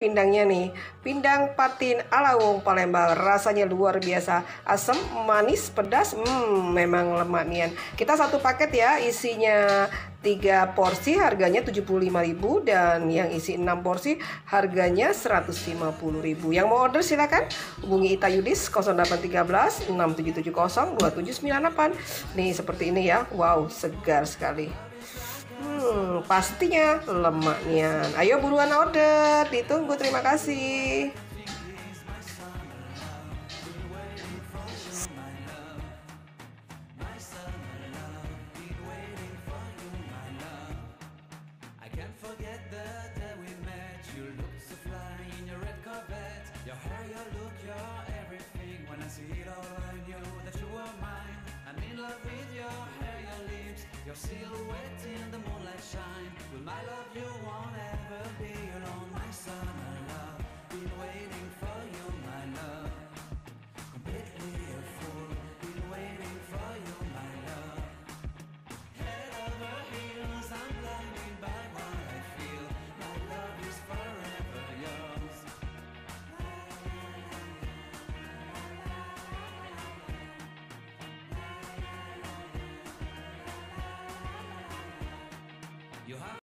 Pindangnya nih, pindang patin ala wong Palembang, rasanya luar biasa, asam, manis, pedas, memang lemak nian. Kita satu paket ya, isinya 3 porsi, harganya 75.000, dan yang isi 6 porsi harganya 150.000. Yang mau order silakan hubungi Ita Yudis 0813 6770 2798. Nih seperti ini ya, wow segar sekali. Pastinya lemaknya. Ayo buruan order, ditunggu. Terima kasih. I can't forget the day we met. You looked so fly in your red Corvette. Your hair, your look, your everything. When I see it all, I knew that you were mine. I'm in love with your hair, your lips, your silhouette in the moonlight shine. With my love, you won't ever be alone, my summer.